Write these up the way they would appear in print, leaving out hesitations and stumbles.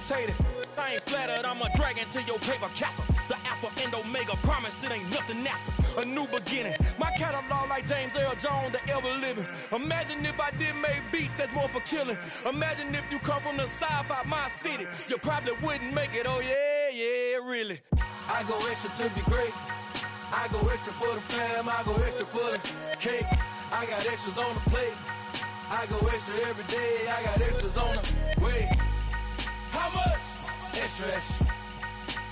niggas hate it. I ain't flattered, I'm a dragon to your paper castle. The alpha and omega, promise it ain't nothing after. A new beginning, my catalog like James Earl Jones, the ever living. Imagine if I did make beats that's more for killing. Imagine if you come from the south out my city, you probably wouldn't make it, oh yeah, really. I go extra to be great. I go extra for the fam, I go extra for the cake. I got extras on the plate. I go extra every day, I got extras on the way. How much? Extra, extra.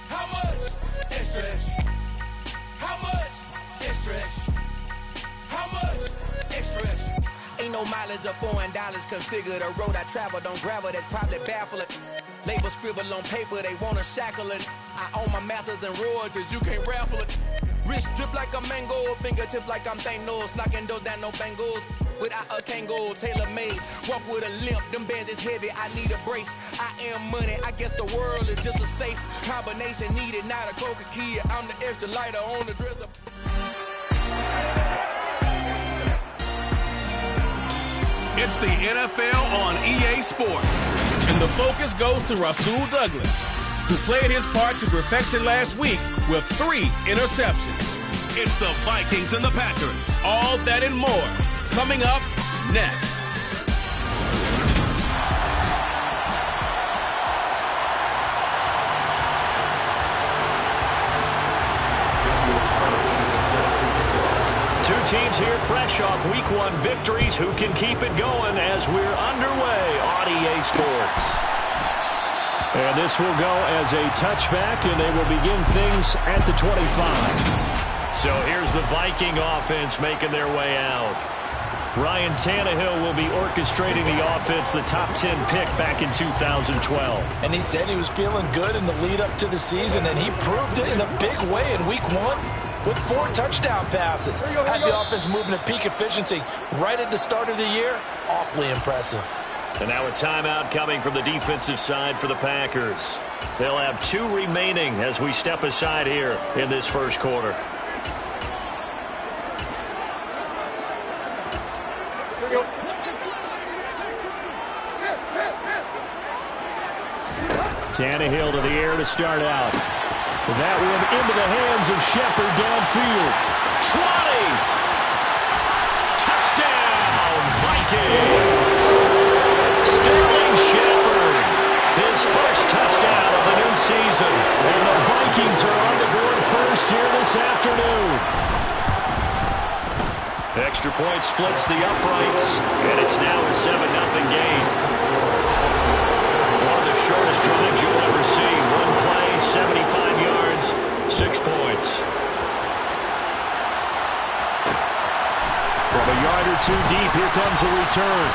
How much? Extra, extra. How much? Extra, extra. How much? Extra, extra. Ain't no mileage of $4 configure the road I travel. Don't gravel, that probably baffle it. Label scribble on paper, they wanna shackle it. I own my masters and royalties, you can't raffle it. Wrist drip like a mango, fingertips like I'm Thanos, knocking those down no bangles. Without a Kango, tailor-made, walk with a limp, them bands is heavy, I need a brace. I am money, I guess the world is just a safe combination needed, not a coca key. I'm the extra lighter on the dresser. It's the NFL on EA Sports, and the focus goes to Rasul Douglas, who played his part to perfection last week with 3 interceptions. It's the Vikings and the Packers, all that and more, coming up next. Two teams here fresh off Week 1 victories. Who can keep it going as we're underway on EA Sports? And this will go as a touchback, and they will begin things at the 25. So here's the Viking offense making their way out. Ryan Tannehill will be orchestrating the offense, the top 10 pick back in 2012. And he said he was feeling good in the lead up to the season, and he proved it in a big way in Week 1 with 4 touchdown passes. Had the offense moving at peak efficiency right at the start of the year. Awfully impressive. And now a timeout coming from the defensive side for the Packers. They'll have 2 remaining as we step aside here in this first quarter. Tannehill to the air to start out. That one into the hands of Shepard downfield. 20! Touchdown, Vikings! Sterling Shepard, his first touchdown of the new season. And the Vikings are on the board first here this afternoon. Extra point splits the uprights, and it's now a 7-0 game. One of the shortest drives you'll ever see. One play, 75 yards, 6 points. From a yard or 2 deep, here comes a return.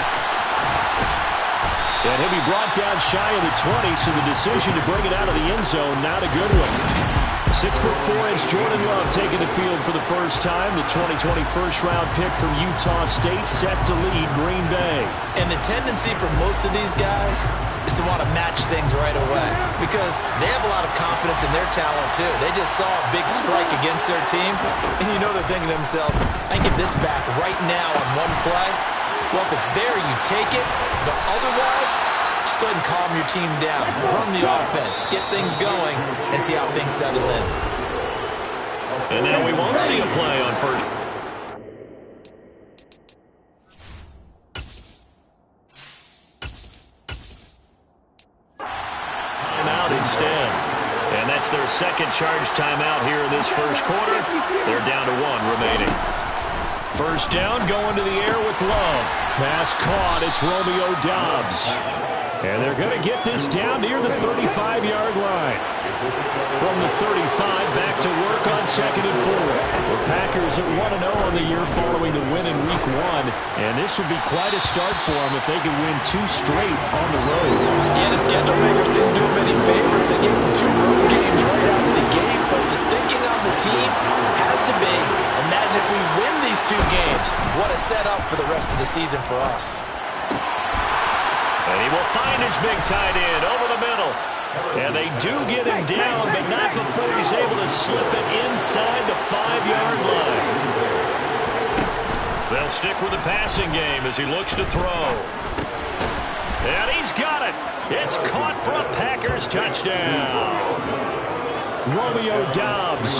And he'll be brought down shy of the 20, so the decision to bring it out of the end zone, not a good one. 6'4" Jordan Love taking the field for the first time. The 2020 first-round pick from Utah State set to lead Green Bay. And the tendency for most of these guys is to want to match things right away because they have a lot of confidence in their talent, too. They just saw a big strike against their team, and you know they're thinking to themselves, I can get this back right now on one play. Well, if it's there, you take it. But otherwise, just go ahead and calm your team down. Run the offense, get things going, and see how things settle in. And now we won't see a play on first. Timeout instead. And that's their second charge timeout here in this first quarter. They're down to 1 remaining. First down, going to the air with Love. Pass caught. It's Romeo Doubs. And they're going to get this down near the 35-yard line. From the 35, back to work on 2nd and 4. The Packers are 1-0 on the year following the win in Week 1. And this would be quite a start for them if they could win 2 straight on the road. Yeah, the schedule makers didn't do them any favors. They gave them 2 road games right out of the gate. But the thinking on the team has to be, imagine if we win these 2 games. What a setup for the rest of the season for us. And he will find his big tight end over the middle. And they do get him down, but not before he's able to slip it inside the 5-yard line. They'll stick with the passing game as he looks to throw. And he's got it. It's caught for a Packers touchdown. Romeo Doubs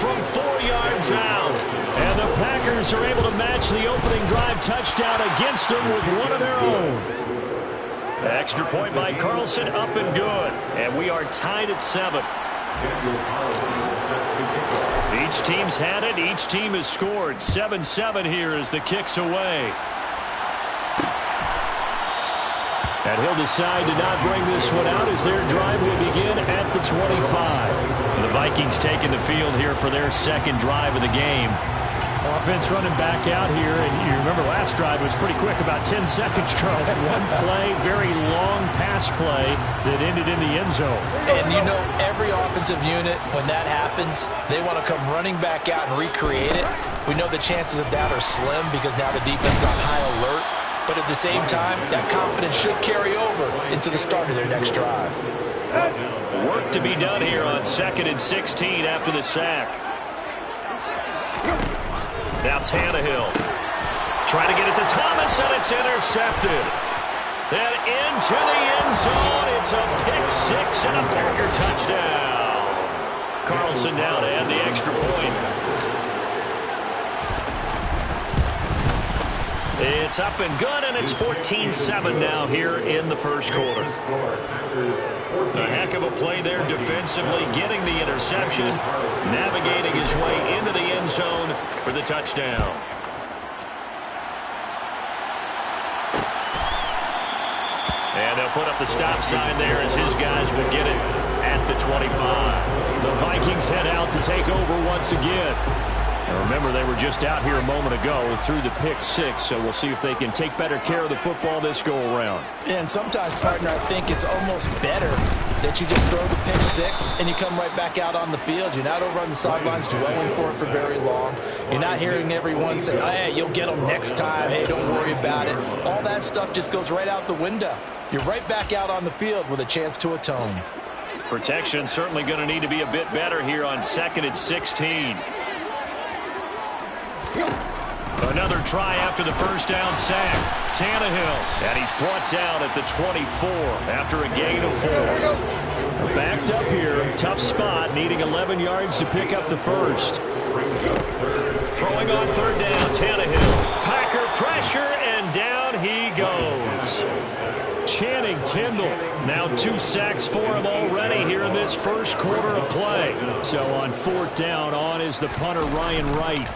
from 4 yards out. And the Packers are able to match the opening drive touchdown against them with one of their own. Extra point by Carlson, up and good. And we are tied at 7. Each team's had it. Each team has scored. 7-7 here as the kick's away. And he'll decide to not bring this one out as their drive will begin at the 25. The Vikings taking the field here for their second drive of the game. Offense running back out here, and you remember last drive was pretty quick, about 10 seconds, Charles. One play, very long pass play that ended in the end zone. And you know, every offensive unit, when that happens, they want to come running back out and recreate it. We know the chances of that are slim because now the defense is on high alert. But at the same time, that confidence should carry over into the start of their next drive. Work to be done here on 2nd and 16 after the sack. Now Tannehill trying to get it to Thomas, and it's intercepted. Then into the end zone. It's a pick six and a Packer touchdown. Carlson down to add the extra point. It's up and good, and it's 14-7 now here in the first quarter. A heck of a play there defensively, getting the interception, navigating his way into the end zone for the touchdown. And they'll put up the stop sign there as his guys will get it at the 25. The Vikings head out to take over once again. And remember, they were just out here a moment ago through the pick six, so we'll see if they can take better care of the football this go-around. And sometimes, partner, I think it's almost better that you just throw the pick six and you come right back out on the field. You're not over on the sidelines dwelling for it for very long. You're not hearing everyone say, oh, hey, you'll get them next time. Hey, don't worry about it. All that stuff just goes right out the window. You're right back out on the field with a chance to atone. Protection certainly going to need to be a bit better here on 2nd and 16. Another try after the first down sack. Tannehill, and he's brought down at the 24 after a gain of 4. Backed up here, tough spot, needing 11 yards to pick up the first. Throwing on 3rd down, Tannehill. Packer pressure, and down he goes. Channing Tindall, now 2 sacks for him already here in this first quarter of play. So on 4th down, on is the punter Ryan Wright.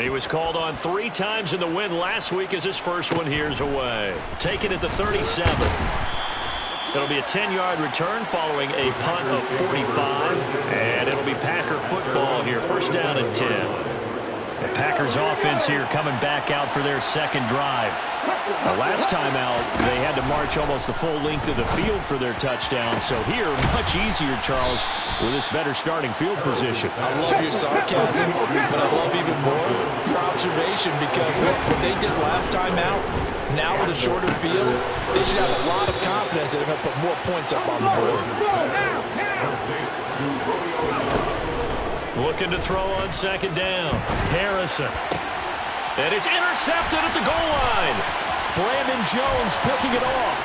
He was called on 3 times in the win last week as his first one here's away. Taken at the 37. It'll be a 10-yard return following a punt of 45. And it'll be Packer football here. First down and 10. The Packers offense here coming back out for their second drive. The last time out, they had to march almost the full length of the field for their touchdown. So here, much easier, Charles, with this better starting field position. I love your sarcasm, but I love even more your observation because look, what they did last time out, now with a shorter field, they should have a lot of confidence that they're going to put more points up on the board. Looking to throw on 2nd down. Harrison. And it's intercepted at the goal line. Brandon Jones picking it off.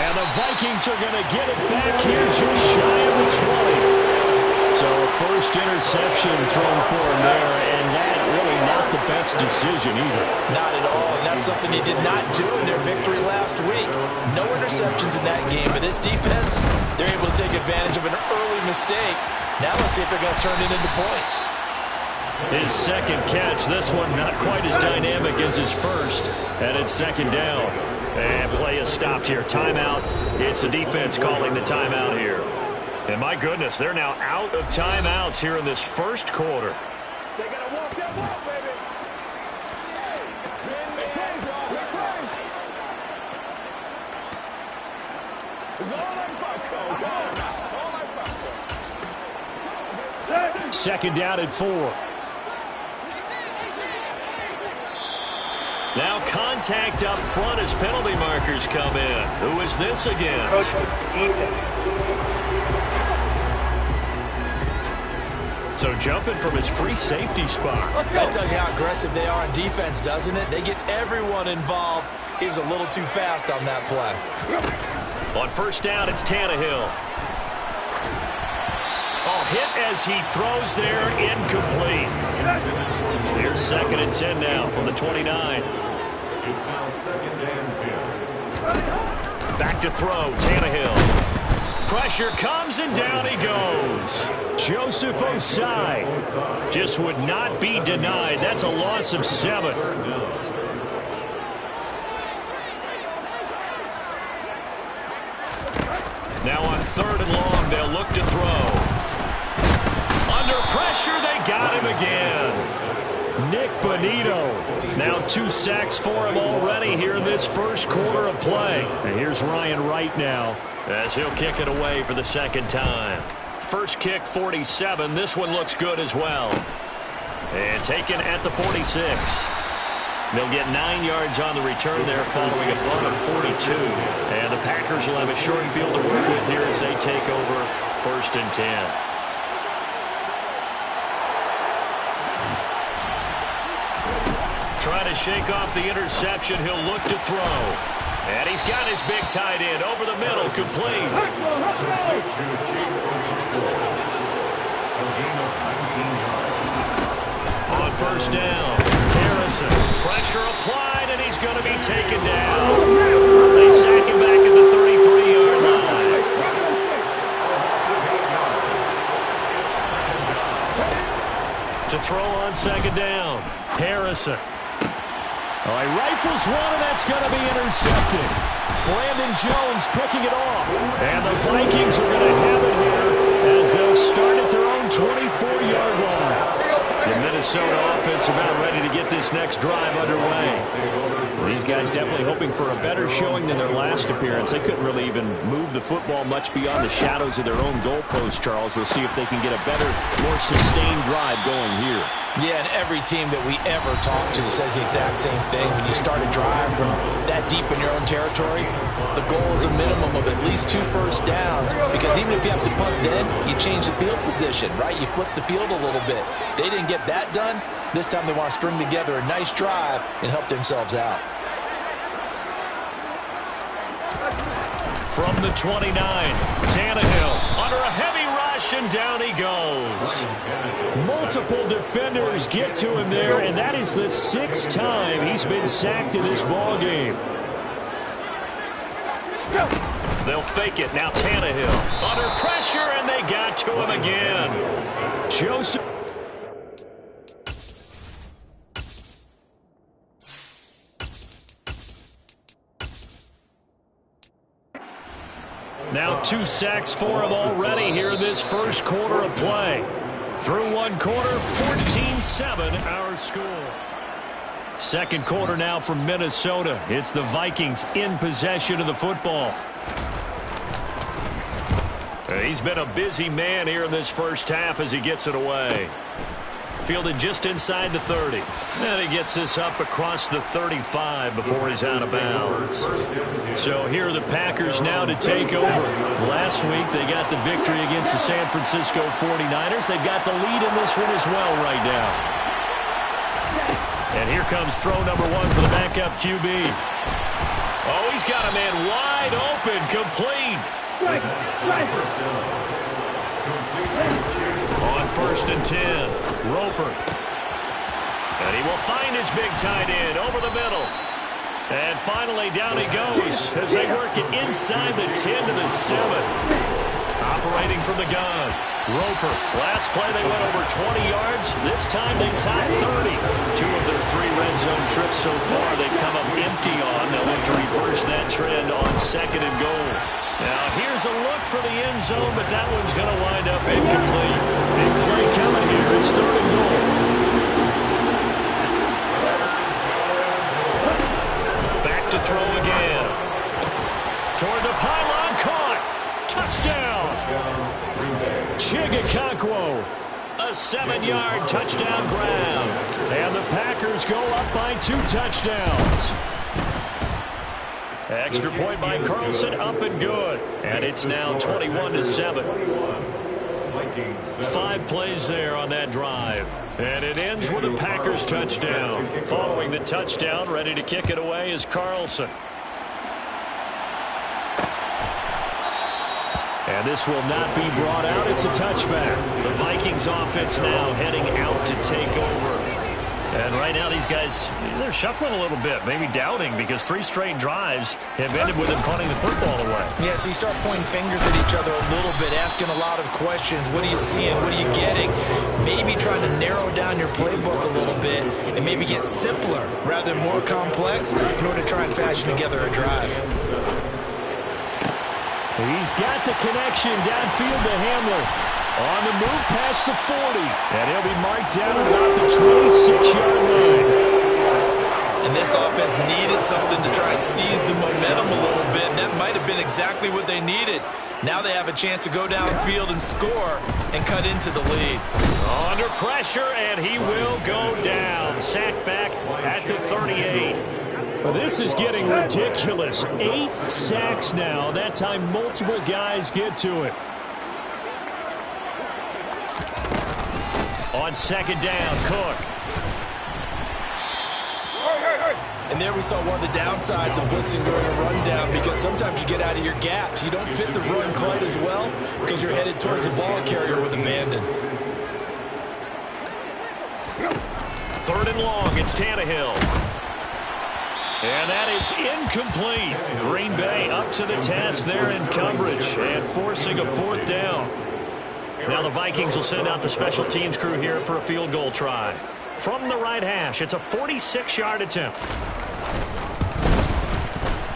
And the Vikings are going to get it back here just shy of the 20. So a first interception thrown for him there, and that really not the best decision either. Not at all, and that's something they did not do in their victory last week. No interceptions in that game, but this defense, they're able to take advantage of an early mistake. Now let's see if they're going to turn it into points. His second catch, this one not quite as dynamic as his first, and it's 2nd down. And play is stopped here. Timeout. It's the defense calling the timeout here. And my goodness, they're now out of timeouts here in this first quarter. They gotta walk that walk, baby. It's all like Bucko. It's all like Bucko. 2nd down and 4. Now contact up front as penalty markers come in. Who is this against? So jumping from his free safety spot. That tells you how aggressive they are on defense, doesn't it? They get everyone involved He was a little too fast on that play. On first down, it's Tannehill. Oh, hit as he throws there, incomplete. Here's 2nd and 10 now from the 29. It's now 2nd and 10. Back to throw, Tannehill. Pressure comes and down he goes. Joseph Osai just would not be denied. That's a loss of 7. Now on 3rd and long, they'll look to throw. Under pressure, they got him again. Nick Bonito. Now 2 sacks for him already here in this first quarter of play. And here's Ryan Wright now as he'll kick it away for the 2nd time. First kick, 47. This one looks good as well. And taken at the 46. They'll get 9 yards on the return there following a punt of 42. And the Packers will have a short field to work with here as they take over 1st and 10. Trying to shake off the interception. He'll look to throw. And he's got his big tight end over the middle, complete. On first down, Harrison. Pressure applied, and he's going to be taken down. They sack him back at the 33-yard line. To throw on 2nd down, Harrison. Oh, he rifles one, and that's going to be intercepted. Brandon Jones picking it off. And the Vikings are going to have it here as they'll start at their own 24-yard line. The Minnesota offense about ready to get this next drive underway. These guys definitely hoping for a better showing than their last appearance. They couldn't really even move the football much beyond the shadows of their own goalpost, Charles. We'll see if they can get a better, more sustained drive going here. Yeah, and every team that we ever talk to says the exact same thing. When you start a drive from that deep in your own territory, the goal is a minimum of at least 2 first downs, because even if you have to punt then, you change the field position, right? You flip the field a little bit. They didn't get that done. This time they want to string together a nice drive and help themselves out. From the 29, Tannehill under a heavy rush, and down he goes. Multiple defenders get to him there, and that is the 6th time he's been sacked in this ballgame. They'll fake it. Now Tannehill under pressure, and they got to him again. Joseph. Now 2 sacks for him already here in this first quarter of play. Through 1 quarter, 14-7 our score. 2nd quarter now from Minnesota. It's the Vikings in possession of the football. He's been a busy man here in this first half as he gets it away. Fielded just inside the 30. And he gets this up across the 35 before he's out of bounds. So here are the Packers now to take over. Last week they got the victory against the San Francisco 49ers. They've got the lead in this one as well right now. And here comes throw number 1 for the backup QB. Oh, he's got a man wide open, complete. On 1st and 10, Roper. And he will find his big tight end over the middle. And finally down he goes as they work it inside the 10 to the 7. Operating from the gun, Roper. Last play they went over 20 yards. This time they tied 30. 2 of their 3 red zone trips so far they've come up empty on. They'll look to reverse that trend on 2nd and goal. Now here's a look for the end zone, but that one's going to wind up incomplete. Big play coming here. It's 3rd and goal. Back to throw again. Toward the pylon, caught. Touchdown. Chigakakwo. A 7-yard touchdown grab. And the Packers go up by 2 touchdowns. Extra point by Carlson, up and good. And it's now 21-7. 5 plays there on that drive. And it ends with a Packers touchdown. Following the touchdown, ready to kick it away is Carlson. And this will not be brought out. It's a touchback. The Vikings offense now heading out to take over. And right now these guys, they're shuffling a little bit, maybe doubting, because 3 straight drives have ended with them punting the football away. Yeah, so you start pointing fingers at each other a little bit, asking a lot of questions. What are you seeing? What are you getting? Maybe trying to narrow down your playbook a little bit and maybe get simpler rather than more complex in order to try and fashion together a drive. He's got the connection downfield to Hamler. On the move past the 40. And he'll be marked down at about the 26-yard line. And this offense needed something to try and seize the momentum a little bit. And that might have been exactly what they needed. Now they have a chance to go downfield and score and cut into the lead. Under pressure, and he will go down. Sacked back at the 38. Well, this is getting ridiculous. 8 sacks now. That time multiple guys get to it. On second down, Cook. And there we saw one of the downsides of blitzing during a rundown, because sometimes you get out of your gaps. You don't fit the run quite as well because you're headed towards the ball carrier with abandon. 3rd and long, it's Tannehill. And that is incomplete. Green Bay up to the task there in coverage and forcing a 4th down. Now the Vikings will send out the special teams crew here for a field goal try. From the right hash, it's a 46-yard attempt.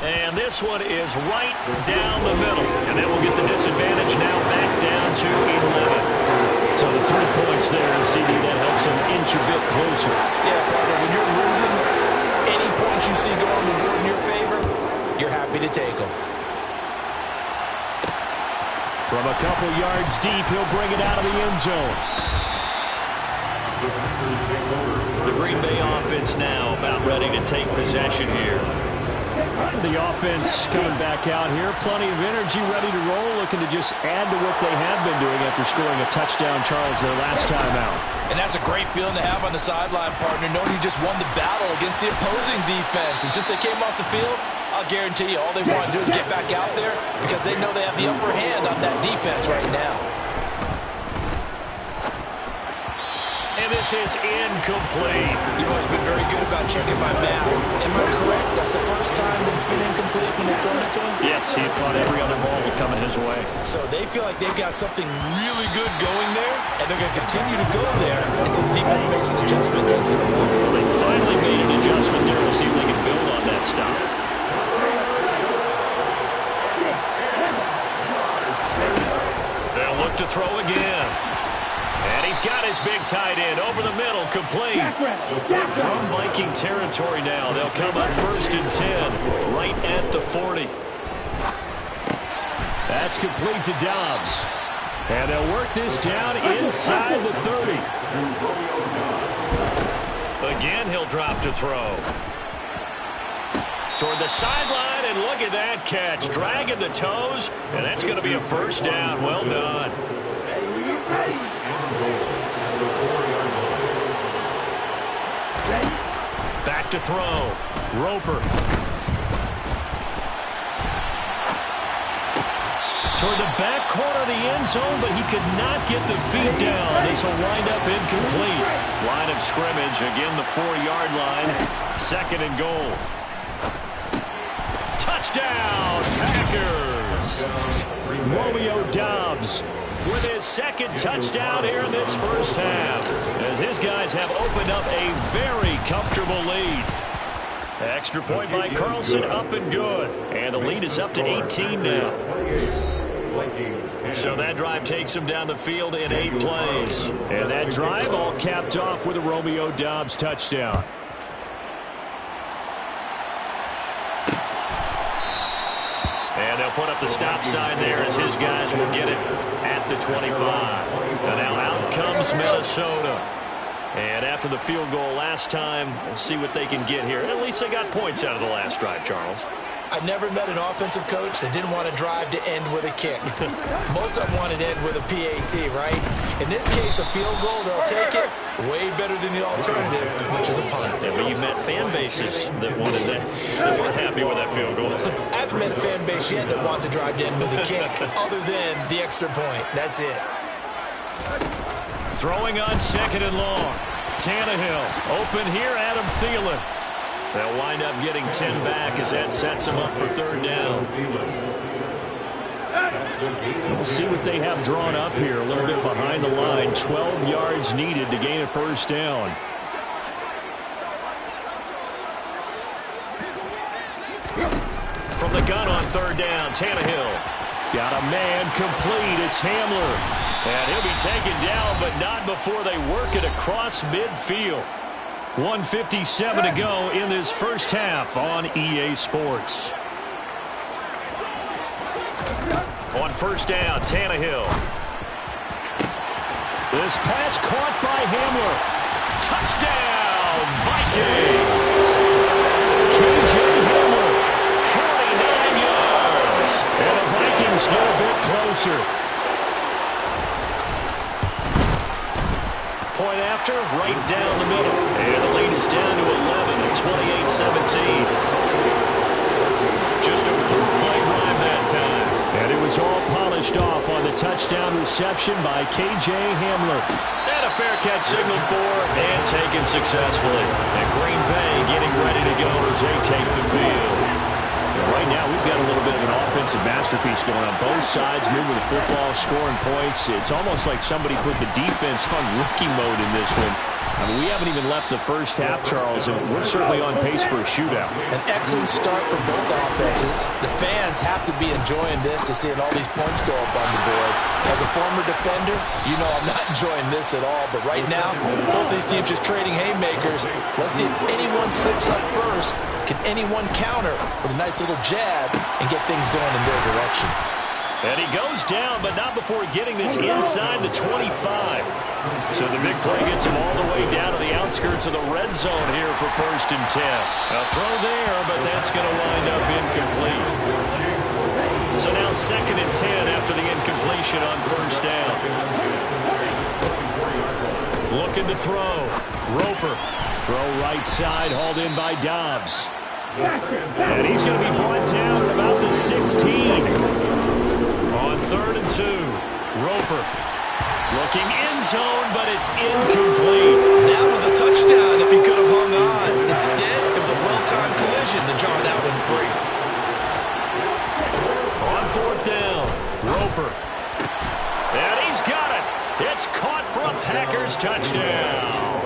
And this one is right down the middle. And that will get the disadvantage now back down to 11. So the 3 points there, CD, that helps them inch a bit closer. Yeah, partner, when you're losing, any points you see go on the board in your favor, you're happy to take them. From a couple yards deep, he'll bring it out of the end zone. The Green Bay offense now about ready to take possession here. The offense coming back out here. Plenty of energy, ready to roll, looking to just add to what they have been doing after scoring a touchdown, Charles, their last time out. And that's a great feeling to have on the sideline, partner, knowing you just won the battle against the opposing defense. And since they came off the field, I'll guarantee you all they want to do is get back out there because they know they have the upper hand on that defense right now. And this is incomplete. You've always been very good about checking my math. Am I correct? That's the first time that it's been incomplete when they've thrown it to him? Yes, he thought every other ball would come in his way. So they feel like they've got something really good going there, and they're going to continue to go there until the defense makes an adjustment, takes it away. Well, they finally made an adjustment there to see if they can build on that stop. They'll look to throw again. And he's got his big tight end over the middle, complete. From Viking territory now, they'll come up 1st and 10, right at the 40. That's complete to Dobbs. And they'll work this down inside the 30. Again, he'll drop to throw. Toward the sideline, and look at that catch. Dragging the toes, and that's going to be a 1st down. Well done. Back to throw. Roper. Toward the back corner of the end zone, but he could not get the feet down. This will wind up incomplete. Line of scrimmage, again the 4-yard line. 2nd and goal. Touchdown, Packers! Romeo Dobbs with his 2nd touchdown here in this 1st half, as his guys have opened up a very comfortable lead. Extra point by Carlson, up and good. And the lead is up to 18 now. So that drive takes him down the field in 8 plays. And that drive all capped off with a Romeo Dobbs touchdown. And they'll put up the stop sign there as his guys will get it at the 25. And now out comes Minnesota. And after the field goal last time, we'll see what they can get here. At least they got points out of the last drive, Charles. I never met an offensive coach that didn't want to drive to end with a kick. Most of them wanted to end with a PAT, right? In this case, a field goal, they'll take it. Way better than the alternative, which is a punt. Yeah, but you've met fan bases that wanted that, that weren't happy with that field goal. I haven't met a fan base yet that wants to drive to end with a kick, other than the extra point. That's it. Throwing on 2nd and long. Tannehill open here, Adam Thielen. They'll wind up getting 10 back as that sets them up for 3rd down. We'll see what they have drawn up here a little bit behind the line. 12 yards needed to gain a 1st down. From the gun on 3rd down, Tannehill. Got a man complete. It's Hamler. And he'll be taken down, but not before they work it across midfield. 1:57 to go in this first half on EA Sports. On 1st down, Tannehill. This pass caught by Hamler. Touchdown, Vikings! KJ Hamler. 49 yards. And the Vikings get a bit closer. Point after, right down the middle. And the lead is down to 11 at 28-17. Just a 4-play drive that time. And it was all polished off on the touchdown reception by KJ Hamler. And a fair catch signaled for and taken successfully. And Green Bay getting ready to go as they take the field. Right now, we've got a little bit of an offensive masterpiece going on both sides, moving the football, scoring points. It's almost like somebody put the defense on rookie mode in this one. I mean, we haven't even left the first half, Charles, and we're certainly on pace for a shootout. An excellent start for both offenses. The fans have to be enjoying this to seeing all these points go up on the board. As a former defender, you know I'm not enjoying this at all. But right now, both these teams just trading haymakers. Let's see if anyone slips up first. Can anyone counter with a nice little jab and get things going in their direction? And he goes down, but not before getting this inside the 25. So the big play gets him all the way down to the outskirts of the red zone here for 1st and 10. A throw there, but that's going to wind up incomplete. So now 2nd and 10 after the incompletion on 1st down. Looking to throw. Roper. Throw right side, hauled in by Dobbs. And he's going to be brought down at about the 16. On 3rd and 2, Roper looking end zone, but it's incomplete. That was a touchdown if he could have hung on. Instead, it was a well-timed collision to jar that one free. On 4th down, Roper. And he's got it. It's caught for a Packers touchdown.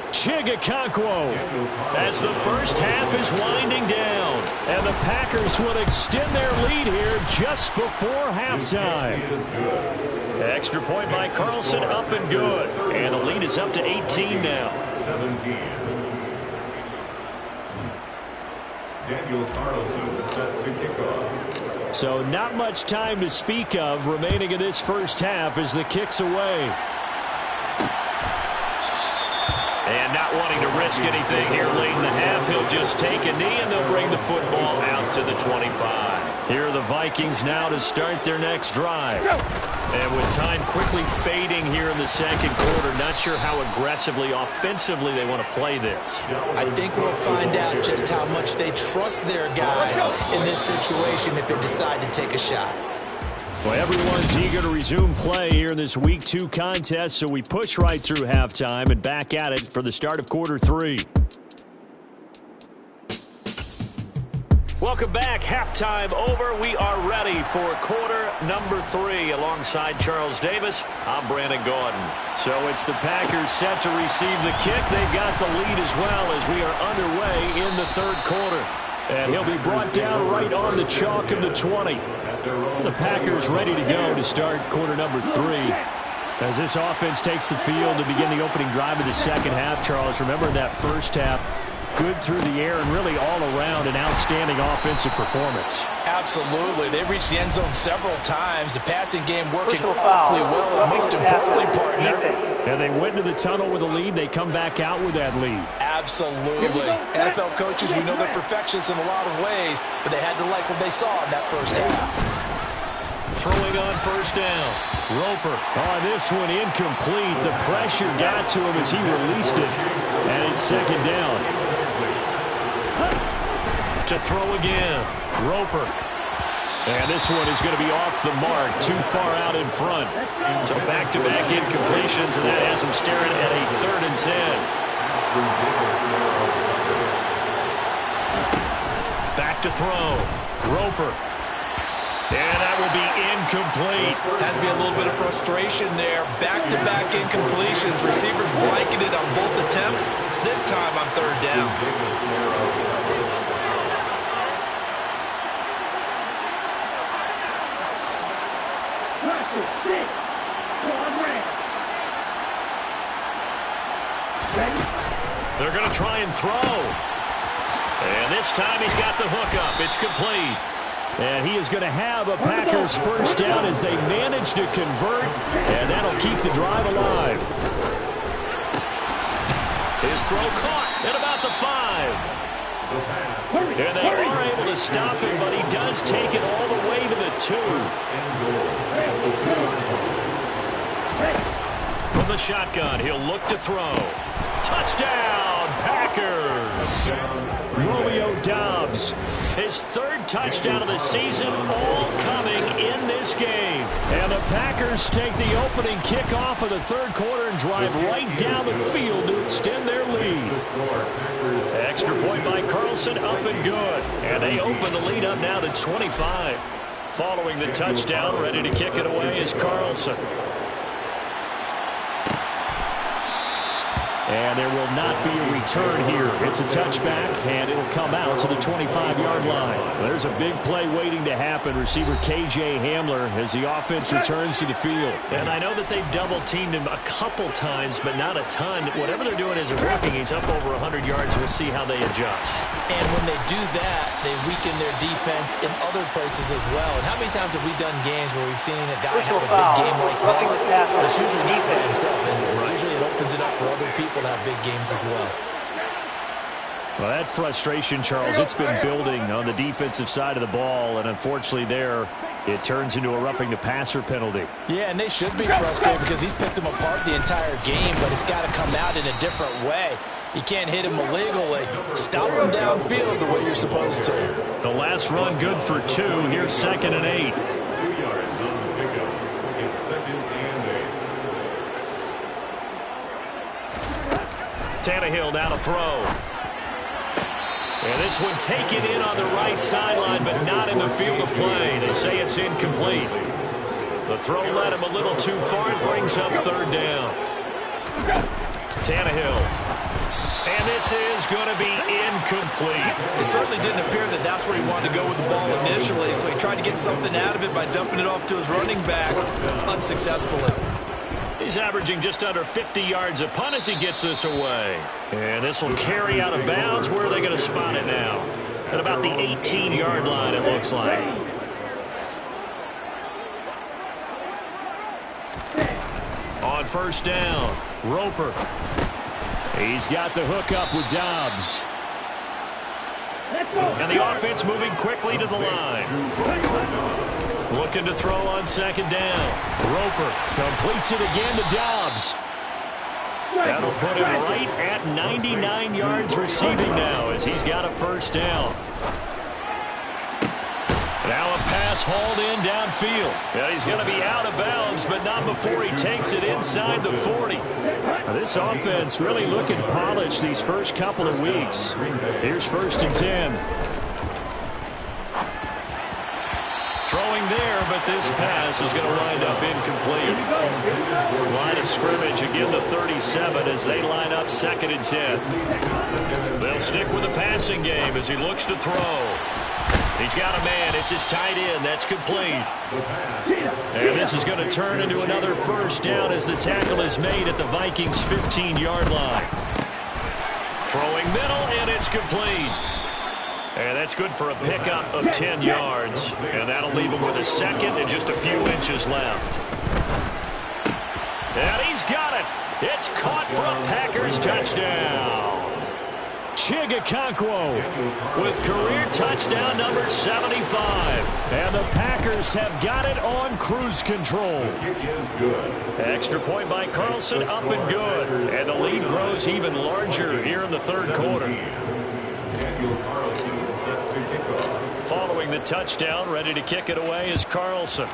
Chigakonkwo as the first half is winding down. And the Packers will extend their lead here just before halftime. Extra point by Carlson, up and good. And the lead is up to 18 now. 17. Daniel Carlson set to kick off. So not much time to speak of remaining in this first half as the kick's away. And not wanting to risk anything here late in the half, he'll just take a knee and they'll bring the football out to the 25. Here are the Vikings now to start their next drive. And with time quickly fading here in the 2nd quarter, not sure how aggressively, offensively they want to play this. I think we'll find out just how much they trust their guys in this situation if they decide to take a shot. Well, everyone's eager to resume play here in this Week 2 contest, so we push right through halftime and back at it for the start of quarter 3. Welcome back. Halftime over. We are ready for quarter number 3. Alongside Charles Davis, I'm Brandon Gaudin. So it's the Packers set to receive the kick. They've got the lead as well as we are underway in the 3rd quarter. And he'll be brought down right on the chalk of the 20. The Packers ready to go to start quarter number 3. As this offense takes the field to begin the opening drive of the 2nd half, Charles, remember in that first half, good through the air and really all around an outstanding offensive performance. Absolutely. They reached the end zone several times. The passing game working awfully well. And most importantly, partner. And they went to the tunnel with a lead. They come back out with that lead. Absolutely. NFL coaches, we know they're perfectionists in a lot of ways. but they had to like what they saw in that first half. Throwing on first down. Roper. On this one, incomplete. The pressure got to him as he released it. And it's second down. To throw again. Roper. And this one is going to be off the mark. Too far out in front. So back-to-back incompletions, and that has him staring at a 3rd and 10. Back to throw. Roper. And that will be incomplete. Has to be a little bit of frustration there. Back-to-back incompletions. Receivers blanketed on both attempts. This time on 3rd down. They're going to try and throw. And this time he's got the hookup. It's complete. And he is going to have a Packers first down as they manage to convert, and that'll keep the drive alive. His throw caught at about the 5. And they are able to stop him, but he does take it all the way to the 2. From the shotgun, he'll look to throw. Touchdown, Packers! Romeo Doubs. His 3rd touchdown of the season, all coming in this game. And the Packers take the opening kickoff of the 3rd quarter and drive right down the field to extend their lead. Extra point by Carlson, up and good. And they open the lead up now to 25. Following the touchdown, ready to kick it away is Carlson. And there will not be a return here. It's a touchback, and it'll come out to the 25-yard line. There's a big play waiting to happen. Receiver K.J. Hamler as the offense returns to the field. And I know that they've double-teamed him a couple times, but not a ton. Whatever they're doing isn't working. He's up over 100 yards. We'll see how they adjust. And when they do that, they weaken their defense in other places as well. And how many times have we done games where we've seen a guy have a big game like this? But it's usually not by himself, is it? Usually it opens it up for other people to have big games as well. Well, that frustration, Charles, it's been building on the defensive side of the ball, and unfortunately there, it turns into a roughing the passer penalty. Yeah, and they should be frustrated because he's picked them apart the entire game, but it's got to come out in a different way. You can't hit him illegally. Stop him downfield the way you're supposed to. The last run good for 2. Here's 2nd and 8. 2 yards on the pickup. It's 2nd and 8. Tannehill down to throw. And this one taken in on the right sideline, but not in the field of play. They say it's incomplete. The throw led him a little too far. It brings up 3rd down. Tannehill. And this is going to be incomplete. It certainly didn't appear that that's where he wanted to go with the ball initially, so he tried to get something out of it by dumping it off to his running back unsuccessfully. He's averaging just under 50 yards a punt as he gets this away. And this will carry out of bounds. Where are they going to spot it now? At about the 18-yard line, it looks like. On first down, Roper. He's got the hookup with Doubs. And the offense moving quickly to the line. Looking to throw on 2nd down. Roper Completes it again to Doubs. that'll put him right at 99 yards receiving now as he's got a first down. Now a pass hauled in downfield. Yeah, he's going to be out of bounds, but not before he takes it inside the 40. This offense really looking polished these first couple of weeks. Here's 1st and 10. Throwing there, but this pass is going to wind up incomplete. Line of scrimmage again to 37 as they line up 2nd and 10. They'll stick with the passing game as he looks to throw. He's got a man. It's his tight end. That's complete. And this is going to turn into another first down as the tackle is made at the Vikings' 15-yard line. Throwing middle, and it's complete. And that's good for a pickup of 10 yards. And that'll leave him with a 2nd and just a few inches left. And he's got it. It's caught for a Packers touchdown. Chigakonkwo with career touchdown number 75. And the Packers have got it on cruise control. Extra point by Carlson, up and good. And the lead grows even larger here in the third quarter. Following the touchdown, ready to kick it away is Carlson.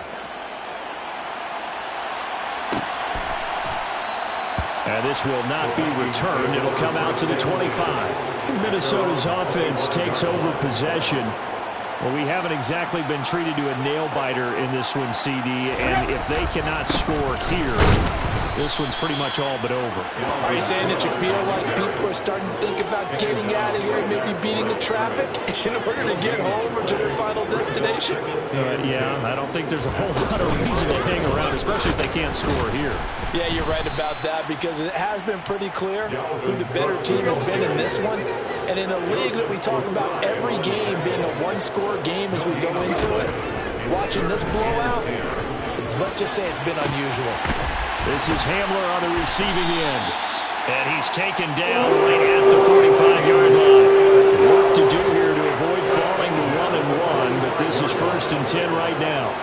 And this will not be returned. It'll come out to the 25. Minnesota's offense takes over possession. Well, we haven't exactly been treated to a nail-biter in this one, CD. And if they cannot score here, this one's pretty much all but over. Are you saying that you feel like people are starting to think about getting out of here and maybe beating the traffic in order to get home or to their final destination? Yeah, I don't think there's a whole lot of reason to hang around, especially if they can't score here. Yeah, you're right about that, because it has been pretty clear who the better team has been in this one. And in a league that we talk about every game being a one-score game as we go into it, watching this blowout, let's just say it's been unusual. This is Hamler on the receiving end. And he's taken down right at the 45-yard line. Work to do here to avoid falling to 1-1, but this is 1st and 10 right now.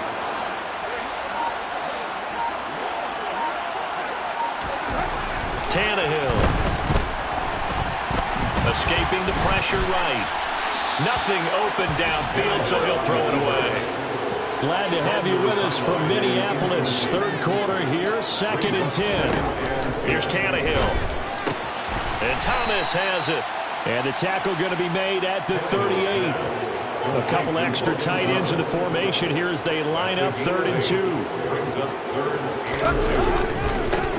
Tannehill. Escaping the pressure right. Nothing open downfield, so he'll throw it away. Glad to have you with us from Minneapolis. Third quarter here, 2nd and 10. Here's Tannehill. And Thomas has it. And the tackle going to be made at the 38. A couple extra tight ends in the formation here as they line up 3rd and 2.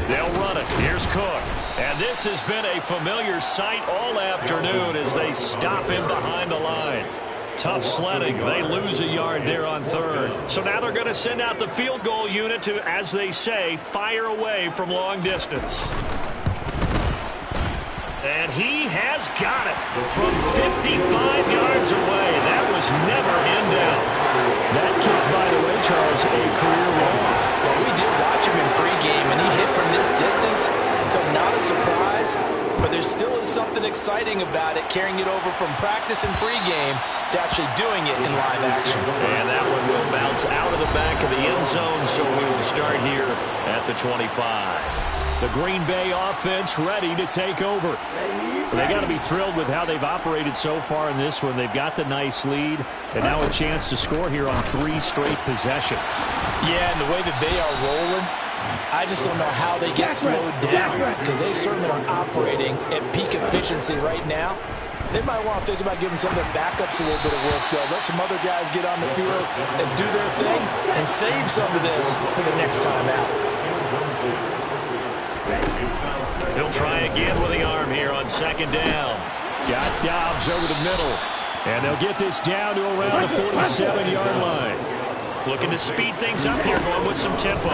They'll run it. Here's Cook. And this has been a familiar sight all afternoon as they stop him behind the line. Tough sledding. They lose a yard there on 3rd. So now they're going to send out the field goal unit to, as they say, fire away from long distance. And he has got it from 55 yards away. That was never in doubt. That kick, by the way, Charles, a career long. Well, we did watch him in pregame, and he hit from this distance, so not a surprise. But there still is something exciting about it, carrying it over from practice and pregame to actually doing it in live action. And that one will bounce out of the back of the end zone, so we will start here at the 25. The Green Bay offense ready to take over. They got to be thrilled with how they've operated so far in this one. They've got the nice lead, and now a chance to score here on 3 straight possessions. Yeah, and the way that they are rolling, I just don't know how they get slowed down, because they certainly are operating at peak efficiency right now. They might want to think about giving some of their backups a little bit of work, though. Let some other guys get on the field and do their thing and save some of this for the next time out. He'll try again with the arm here on 2nd down. Got Dobbs over the middle. And they'll get this down to around the 47-yard line. Looking to speed things up here, going with some tempo.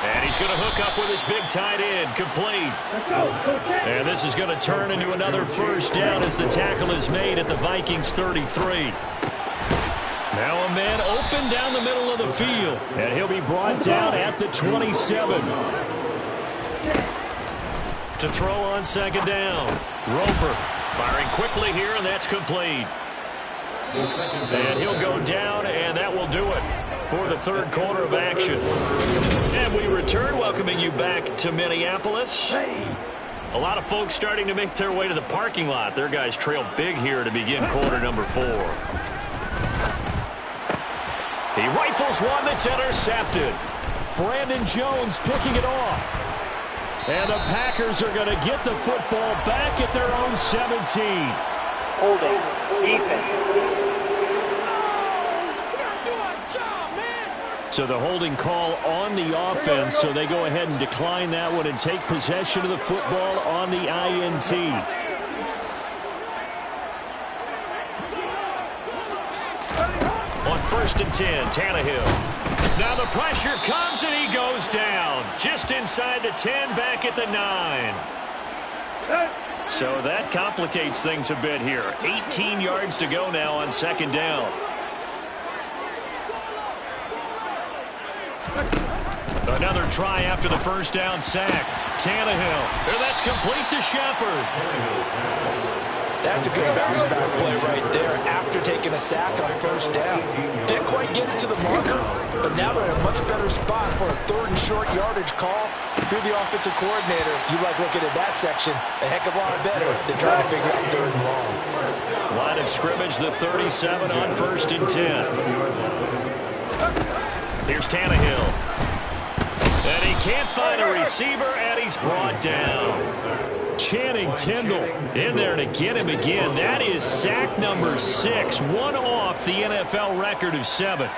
And he's going to hook up with his big tight end, complete. And this is going to turn into another 1st down as the tackle is made at the Vikings 33. Now a man open down the middle of the field. And he'll be brought down at the 27. To throw on 2nd down. Roper firing quickly here, and that's complete. And he'll go down, and that will do it for the 3rd quarter of action. And we return, welcoming you back to Minneapolis. A lot of folks starting to make their way to the parking lot. Their guys trail big here to begin quarter number 4. He rifles one that's intercepted. Brandon Jones picking it off. And the Packers are going to get the football back at their own 17. Holding. Defense. So the holding call on the offense, so they go ahead and decline that one and take possession of the football on the INT. On 1st and 10, Tannehill. Now the pressure comes and he goes down. Just inside the 10, back at the 9. So that complicates things a bit here. 18 yards to go now on 2nd down. Another try after the first down sack. Tannehill. And that's complete to Shepard. That's a good bounce-back play right there after taking a sack on first down. Didn't quite get it to the marker, but now they're in a much better spot for a 3rd and short yardage call. If you're the offensive coordinator, you like looking at that section a heck of a lot better than trying to figure out 3rd and long. Line of scrimmage, the 37 on 1st and 10. Here's Tannehill. And he can't find a receiver, and he's brought down. Channing Tindall in there to get him again. That is sack number 6, one off the NFL record of 7.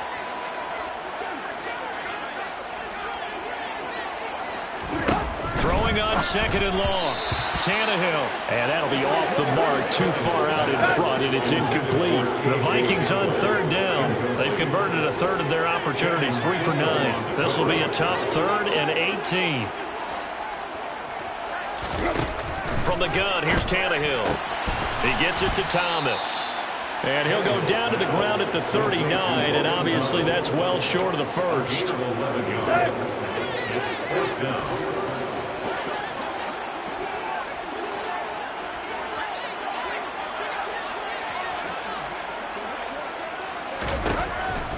Throwing on 2nd and long. Tannehill. And that'll be off the mark, too far out in front, and it's incomplete. The Vikings on 3rd down. They've converted a third of their opportunities, 3 for 9. This will be a tough 3rd and 18. From the gun, here's Tannehill. He gets it to Thomas. And he'll go down to the ground at the 39, and obviously that's well short of the first.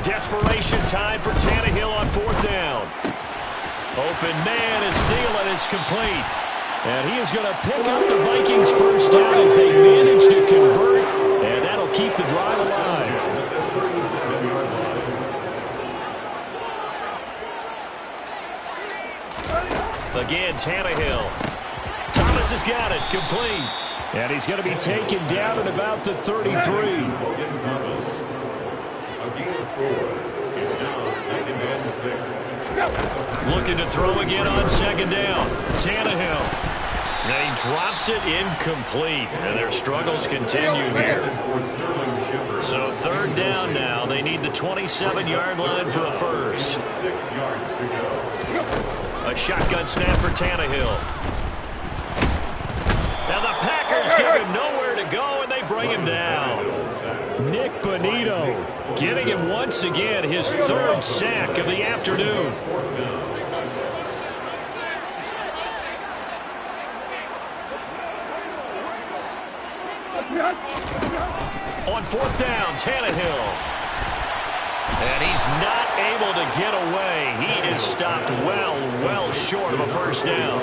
Desperation time for Tannehill on 4th down. Open man is Thielen. It's complete. And he is going to pick up the Vikings' first down as they manage to convert. And that'll keep the drive alive. Again, Tannehill. Thomas has got it. Complete. And he's going to be taken down at about the 33. It's now 2nd and 6. Looking to throw again on 2nd down. Tannehill. And he drops it incomplete. And their struggles continue here. So 3rd down now. They need the 27-yard line for a first. 6 yards to go. A shotgun snap for Tannehill. Now the Packers give him nowhere to go, and they bring him down. Nick Bonito getting him once again his 3rd sack of the afternoon. On 4th down, Tannehill. And he's not able to get away. He is stopped well short of a first down.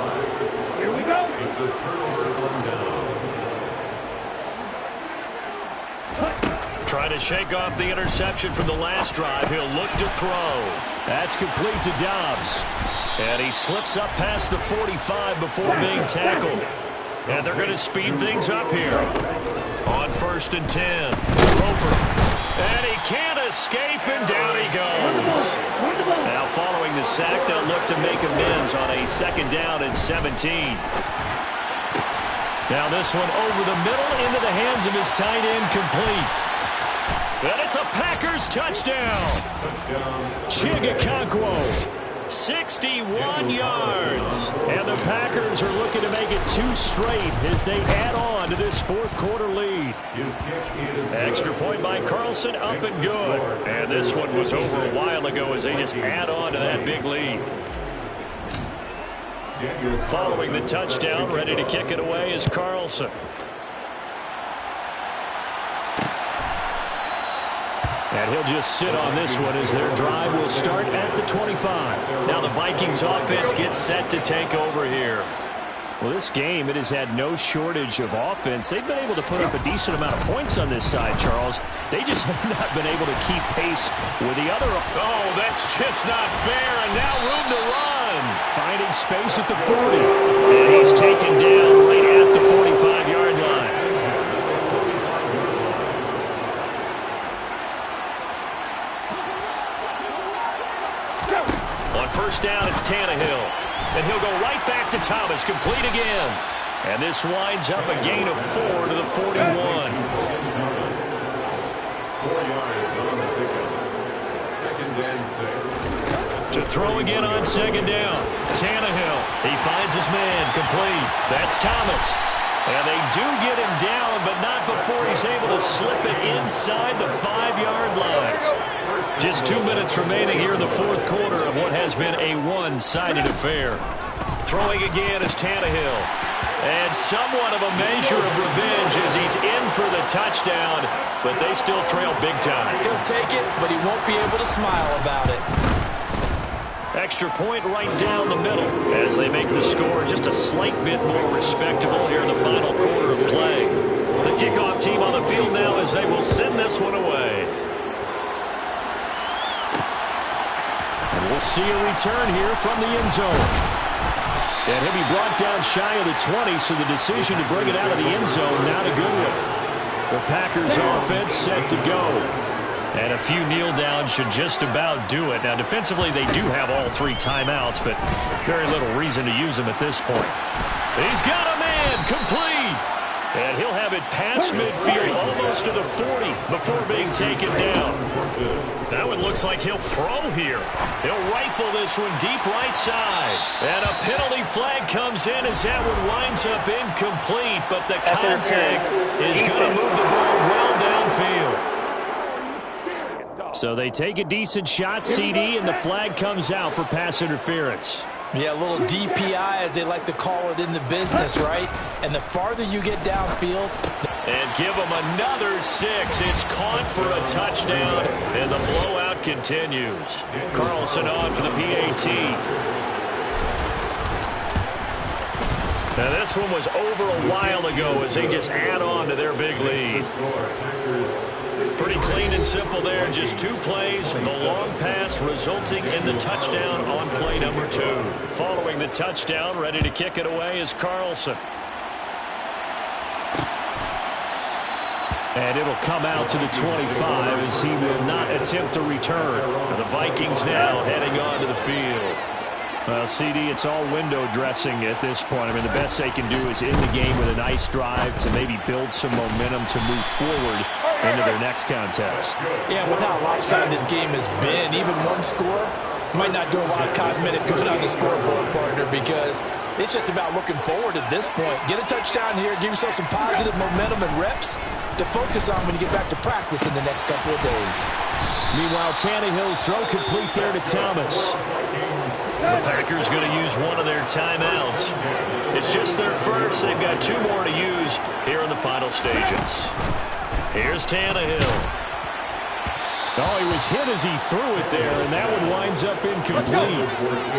Here we go. It's a turnover on downs. Trying to shake off the interception from the last drive. He'll look to throw. That's complete to Dobbs. And he slips up past the 45 before being tackled. And they're going to speed things up here. On 1st and 10. Roper. And he can't escape, and down he goes. Now following the sack, they'll look to make amends on a 2nd down and 17. Now this one over the middle into the hands of his tight end, complete. And it's a Packers touchdown. Chigakonkwo. 61 yards. And the Packers are looking to make it 2 straight as they add on to this 4th quarter lead. Extra point by Carlson, up and good. And this one was over a while ago as they just add on to that big lead. Following the touchdown, ready to kick it away is Carlson. And he'll just sit on this one as their drive will start at the 25. Now the Vikings offense gets set to take over here. Well, this game, it has had no shortage of offense. They've been able to put up a decent amount of points on this side, Charles. They just have not been able to keep pace with the other. Oh, that's just not fair, and now room to run. Finding space at the 40. And he's taken down right at the 45-yard line. On 1st down, it's Tannehill. And he'll go right back to Thomas, complete again. And this winds up a gain of 4 to the 41. 4 yards on the pickup. 2nd and 6. To throw again on 2nd down. Tannehill. He finds his man, complete. That's Thomas. And they do get him down, but not before he's able to slip it inside the 5-yard line. Just 2 minutes remaining here in the fourth quarter of what has been a one-sided affair. Throwing again is Tannehill. And somewhat of a measure of revenge as he's in for the touchdown, but they still trail big time. He'll take it, but he won't be able to smile about it. Extra point right down the middle as they make the score just a slight bit more respectable here in the final quarter of play. The kickoff team on the field now as they will send this one away. And we'll see a return here from the end zone. And he'll be brought down shy of the 20, so the decision to bring it out of the end zone, not a good one. The Packers offense set to go. And a few kneel downs should just about do it. Now, defensively, they do have all 3 timeouts, but very little reason to use them at this point. He's got a man, complete. And he'll have it past midfield, almost to the 40, before being taken down. That one looks like he'll throw here. He'll rifle this one deep right side. And a penalty flag comes in as that one winds up incomplete, but the contact is going to move the ball well downfield. So they take a decent shot, CD, and the flag comes out for pass interference. Yeah, a little DPI, as they like to call it in the business, right? And the farther you get downfield. And give them another 6. It's caught for a touchdown, and the blowout continues. Carlson on for the PAT. Now, this one was over a while ago as they just add on to their big lead. Pretty clean and simple there. Just 2 plays. The long pass resulting in the touchdown on play number 2. Following the touchdown, ready to kick it away is Carlson. And it'll come out to the 25 as he will not attempt to return. And the Vikings now heading onto the field. Well, CD, it's all window dressing at this point. I mean, the best they can do is end the game with a nice drive to maybe build some momentum to move forward into their next contest. Yeah, with how lopsided this game has been, even one score might not do a lot of cosmetic good on the scoreboard, partner, because it's just about looking forward at this point. Get a touchdown here, give yourself some positive momentum and reps to focus on when you get back to practice in the next couple of days. Meanwhile, Tannehill's throw complete there to Thomas. The Packers going to use one of their timeouts. It's just their first. They've got 2 more to use here in the final stages. Here's Tannehill. Oh, he was hit as he threw it there, and that one winds up incomplete.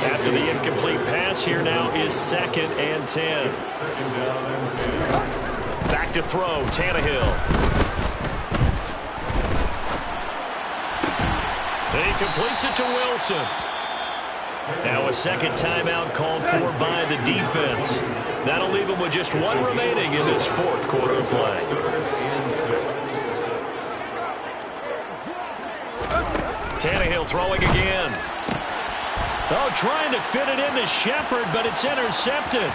After the incomplete pass, here now is 2nd and 10. Back to throw, Tannehill. And he completes it to Wilson. Now a second timeout called for by the defense. That'll leave them with just 1 remaining in this fourth quarter of play. Tannehill throwing again. Oh, trying to fit it into Shepard, but it's intercepted.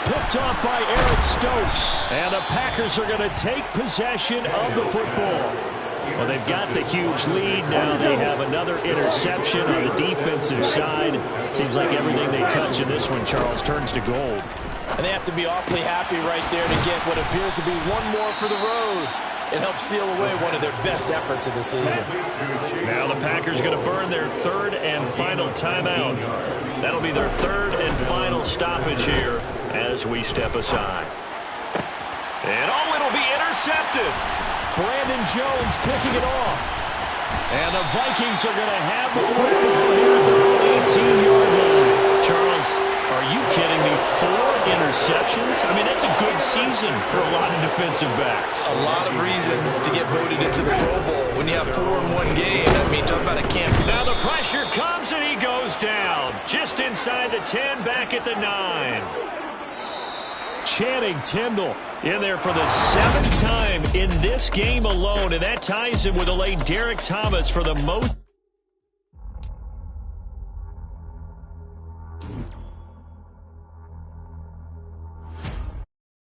Picked off by Eric Stokes. And the Packers are going to take possession of the football. Well, they've got the huge lead. Now they have another interception on the defensive side. Seems like everything they touch in this one, Charles, turns to gold. And they have to be awfully happy right there to get what appears to be 1 more for the road. It helps seal away one of their best efforts of the season. Now the Packers going to burn their 3rd and final timeout. That'll be their 3rd and final stoppage here as we step aside. And oh, it'll be intercepted. Brandon Jones picking it off. And the Vikings are going to have the football here at their own 18-yard line. Charles, are you kidding me? 4 interceptions? I mean, that's a good season for a lot of defensive backs. A lot of reason to get voted into the Pro Bowl when you have 4 in 1 game. I mean, talk about a camp. Now the pressure comes and he goes down. Just inside the 10, back at the 9. Channing Tindall in there for the 7th time in this game alone, and that ties him with a late Derek Thomas for the most.